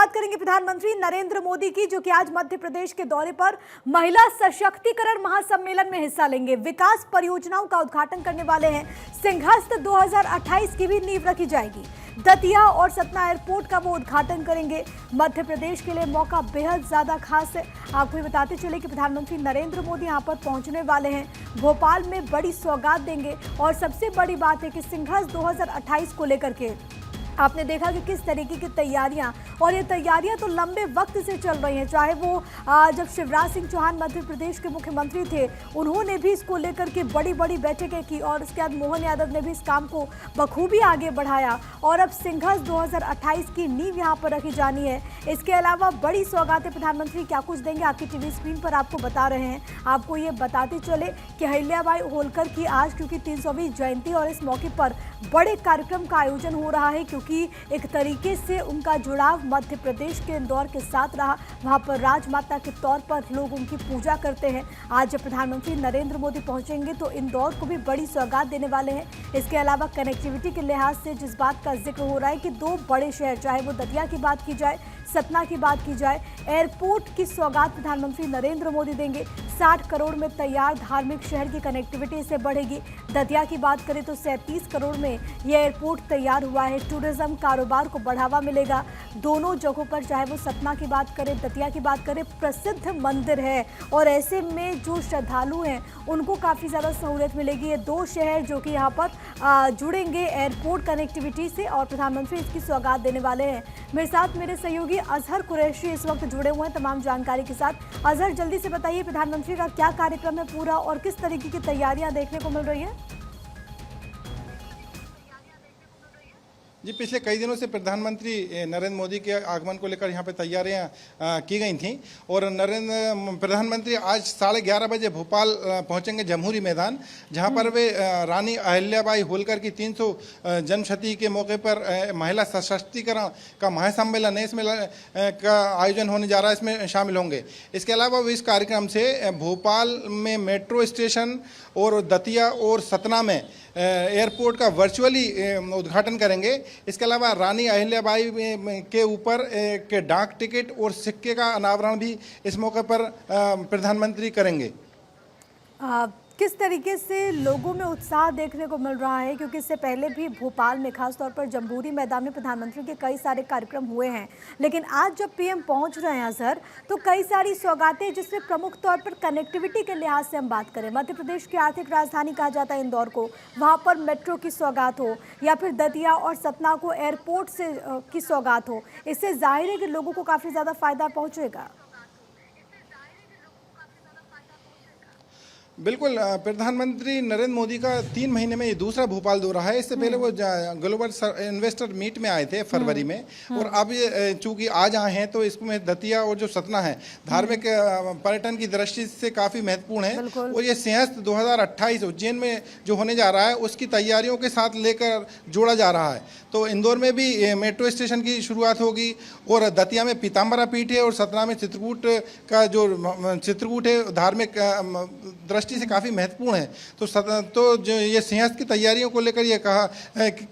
बात करेंगे प्रधानमंत्री नरेंद्र मोदी की, जो कि आज मध्य प्रदेश के दौरे पर महिला सशक्तिकरण महासम्मेलन में हिस्सा लेंगे। विकास परियोजनाओं का उद्घाटन करने वाले हैं। सिंहस्थ 2028 की भी नींव रखी जाएगी। दतिया और सतना एयरपोर्ट का वो उद्घाटन करेंगे। मध्य प्रदेश के लिए मौका बेहद ज्यादा खास है। आपको ये बताते चले कि प्रधानमंत्री नरेंद्र मोदी यहां पर पहुंचने वाले हैं। भोपाल में बड़ी सौगात देंगे और सबसे बड़ी बात है कि सिंहस्थ 2028 को लेकर के आपने देखा कि किस तरीके की तैयारियां, और ये तैयारियां तो लंबे वक्त से चल रही हैं। चाहे वो जब शिवराज सिंह चौहान मध्य प्रदेश के मुख्यमंत्री थे, उन्होंने भी इसको लेकर के बड़ी बड़ी बैठकें की और उसके बाद मोहन यादव ने भी इस काम को बखूबी आगे बढ़ाया और अब सिंहस्थ 2028 की नींव यहाँ पर रखी जानी है। इसके अलावा बड़ी सौगातें प्रधानमंत्री क्या कुछ देंगे आपकी टीवी स्क्रीन पर आपको बता रहे हैं। आपको ये बताते चले कि अहिल्याबाई होलकर की आज क्योंकि 300वीं जयंती और इस मौके पर बड़े कार्यक्रम का आयोजन हो रहा है, क्योंकि एक तरीके से उनका जुड़ाव मध्य प्रदेश के इंदौर के साथ रहा। वहां पर राजमाता के तौर पर लोग उनकी पूजा करते हैं। आज जब प्रधानमंत्री नरेंद्र मोदी पहुंचेंगे तो इंदौर को भी बड़ी सौगात देने वाले हैं। इसके अलावा कनेक्टिविटी के लिहाज से जिस बात का जिक्र हो रहा है कि दो बड़े शहर, चाहे वो दतिया की बात की जाए, सतना की बात की जाए, एयरपोर्ट की सौगात प्रधानमंत्री नरेंद्र मोदी देंगे। 60 करोड़ में तैयार धार्मिक शहर की कनेक्टिविटी से बढ़ेगी। दतिया की बात करें तो 37 करोड़ में यह एयरपोर्ट तैयार हुआ है। टूरिज्म कारोबार को बढ़ावा मिलेगा। दोनों जगहों पर, चाहे वो सतना की बात करें, दतिया की बात करें, प्रसिद्ध मंदिर है और ऐसे में जो श्रद्धालु हैं उनको काफ़ी ज़्यादा सहूलियत मिलेगी। ये दो शहर जो कि यहाँ पर जुड़ेंगे एयरपोर्ट कनेक्टिविटी से और प्रधानमंत्री इसकी सौगात देने वाले हैं। मेरे साथ मेरे सहयोगी अजहर कुरैशी इस वक्त जुड़े हुए हैं तमाम जानकारी के साथ। अजहर, जल्दी से बताइए प्रधानमंत्री का क्या कार्यक्रम है पूरा और किस तरीके की तैयारियां देखने को मिल रही है? जी, पिछले कई दिनों से प्रधानमंत्री नरेंद्र मोदी के आगमन को लेकर यहाँ पे तैयारियां की गई थी और प्रधानमंत्री आज 11:30 बजे भोपाल पहुँचेंगे जमहूरी मैदान, जहाँ पर वे रानी अहिल्याबाई होलकर की 300 जन्मशती के मौके पर महिला सशक्तिकरण का महासम्मेलन है, इसमें का आयोजन होने जा रहा है, इसमें शामिल होंगे। इसके अलावा वे इस कार्यक्रम से भोपाल में मेट्रो स्टेशन और दतिया और सतना में एयरपोर्ट का वर्चुअली उद्घाटन करेंगे। इसके अलावा रानी अहिल्याबाई के ऊपर के डाक टिकट और सिक्के का अनावरण भी इस मौके पर प्रधानमंत्री करेंगे। किस तरीके से लोगों में उत्साह देखने को मिल रहा है, क्योंकि इससे पहले भी भोपाल में खासतौर पर जमहूरी मैदान में प्रधानमंत्री के कई सारे कार्यक्रम हुए हैं, लेकिन आज जब पीएम पहुंच रहे हैं सर, तो कई सारी सौगातें, जिसमें प्रमुख तौर पर कनेक्टिविटी के लिहाज से हम बात करें, मध्य प्रदेश की आर्थिक राजधानी कहा जाता है इंदौर को, वहाँ पर मेट्रो की सौगात हो या फिर दतिया और सतना को एयरपोर्ट से की सौगात हो, इससे जाहिर है कि लोगों को काफ़ी ज़्यादा फायदा पहुँचेगा। बिल्कुल, प्रधानमंत्री नरेंद्र मोदी का 3 महीने में ये दूसरा भोपाल दौरा है। इससे पहले वो ग्लोबल इन्वेस्टर मीट में आए थे फरवरी में, और अब ये चूंकि आज आए हैं तो इसमें दतिया और जो सतना है धार्मिक पर्यटन की दृष्टि से काफ़ी महत्वपूर्ण है। और ये सिंहस्थ 2028 उज्जैन में जो होने जा रहा है उसकी तैयारियों के साथ लेकर जोड़ा जा रहा है। तो इंदौर में भी मेट्रो स्टेशन की शुरुआत होगी और दतिया में पीताम्बरा पीठ है और सतना में चित्रकूट का जो चित्रकूट है धार्मिक दृष्टि से काफ़ी महत्वपूर्ण है। तो जो ये सिंहस्थ की तैयारियों को लेकर ये कहा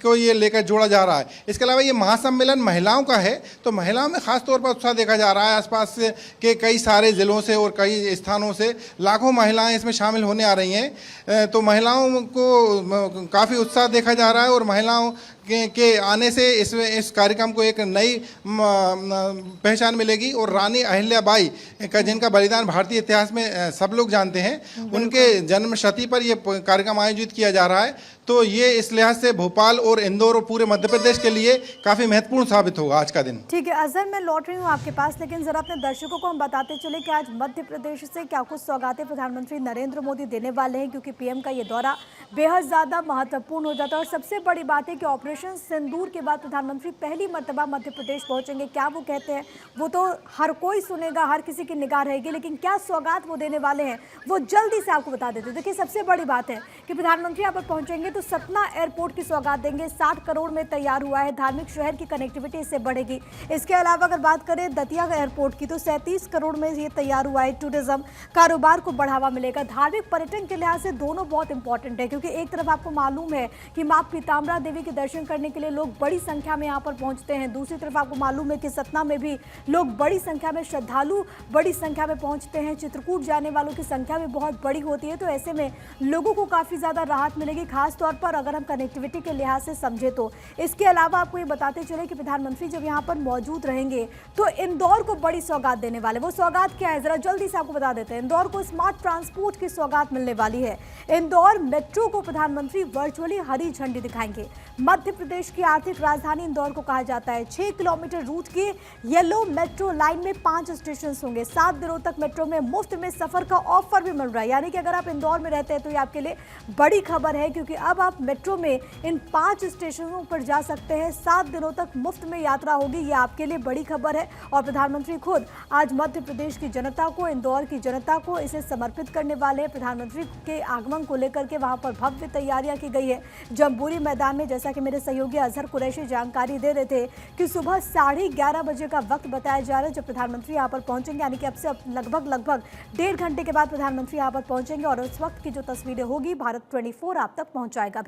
को ये लेकर जोड़ा जा रहा है। इसके अलावा ये महासम्मेलन महिलाओं का है, तो महिलाओं में खास तौर पर उत्साह देखा जा रहा है। आसपास के कई सारे ज़िलों से और कई स्थानों से लाखों महिलाएं इसमें शामिल होने आ रही हैं, तो महिलाओं को काफ़ी उत्साह देखा जा रहा है और महिलाओं के आने से इस कार्यक्रम को एक नई पहचान मिलेगी। और रानी अहिल्याबाई का, जिनका बलिदान भारतीय इतिहास में सब लोग जानते हैं, उनके जन्म शती पर यह कार्यक्रम आयोजित किया जा रहा है। तो ये इस लिहाज से भोपाल और इंदौर और पूरे मध्य प्रदेश के लिए काफ़ी महत्वपूर्ण साबित होगा आज का दिन। ठीक है अजहर, मैं लौट रही हूँ आपके पास, लेकिन जरा अपने दर्शकों को हम बताते चले कि आज मध्य प्रदेश से क्या कुछ सौगातें प्रधानमंत्री नरेंद्र मोदी देने वाले हैं, क्योंकि पीएम का ये दौरा बेहद ज़्यादा महत्वपूर्ण हो जाता है। और सबसे बड़ी बात है कि ऑपरेशन सिंदूर के बाद प्रधानमंत्री पहली मर्तबा मध्य प्रदेश पहुंचेंगे। क्या वो कहते हैं वो तो हर कोई सुनेगा, हर किसी की निगाह रहेगी, लेकिन क्या सौगात वो देने वाले हैं वो जल्दी से आपको बता देते हैं। देखिए, सबसे बड़ी बात है कि प्रधानमंत्री यहाँ पर पहुंचेंगे तो सतना एयरपोर्ट की सौगात देंगे। 60 करोड़ में तैयार हुआ है। धार्मिक शहर की कनेक्टिविटी इससे बढ़ेगी। इसके अलावा अगर बात करें दतिया एयरपोर्ट की तो 37 करोड़ में ये तैयार हुआ है। टूरिज्म कारोबार को बढ़ावा मिलेगा। धार्मिक पर्यटन के लिहाज से दोनों बहुत इंपॉर्टेंट है, क्योंकि एक तरफ आपको मालूम है कि मां पीताम्बरा देवी के दर्शन करने के लिए लोग बड़ी संख्या में यहाँ पर पहुंचते हैं। दूसरी तरफ आपको मालूम है कि सतना में भी लोग बड़ी संख्या में, श्रद्धालु बड़ी संख्या में पहुंचते हैं। चित्रकूट जाने वालों की संख्या भी बहुत बड़ी होती है। तो ऐसे में लोगों को काफी ज्यादा राहत मिलेगी, खास तौर पर अगर हम कनेक्टिविटी के लिहाज से समझे तो। इसके अलावा आपको ये बताते चले कि प्रधानमंत्री जब यहाँ पर मौजूद रहेंगे तो इंदौर को बड़ी सौगात देने वाले। वो सौगात क्या है, जरा जल्दी से आपको बता देते हैं। इंदौर को स्मार्ट ट्रांसपोर्ट की सौगात मिलने वाली है। इंदौर मेट्रो को प्रधानमंत्री वर्चुअली हरी झंडी दिखाएंगे। मध्य प्रदेश की आर्थिक राजधानी इंदौर को कहा जाता है। 6 किलोमीटर रूट की येलो मेट्रो लाइन में 5 स्टेशन होंगे। 7 दिनों तक मेट्रो में मुफ्त में सफर का ऑफर भी मिल रहा है। यानी कि अगर आप इंदौर में रहते हैं तो ये आपके लिए बड़ी खबर है, क्योंकि अब आप मेट्रो में इन 5 स्टेशनों पर जा सकते हैं। 7 दिनों तक मुफ्त में यात्रा होगी। ये आपके लिए बड़ी खबर है और प्रधानमंत्री खुद आज मध्य प्रदेश की जनता को, इंदौर की जनता को इसे समर्पित करने वाले हैं। प्रधानमंत्री के आगमन को लेकर के वहां पर भव्य तैयारियां की गई है। जम्बूरी मैदान में, जैसा कि मेरे सहयोगी अजहर कुरैशी जानकारी दे रहे थे कि सुबह 11:30 बजे का वक्त बताया जा रहा है जब प्रधानमंत्री यहाँ पर पहुंचेंगे। यानी कि अब से लगभग 1.5 घंटे के बाद प्रधानमंत्री यहाँ पर पहुंचेंगे और उस वक्त की जो तस्वीरें होगी भारत 24 आप तक पहुंचाएगा।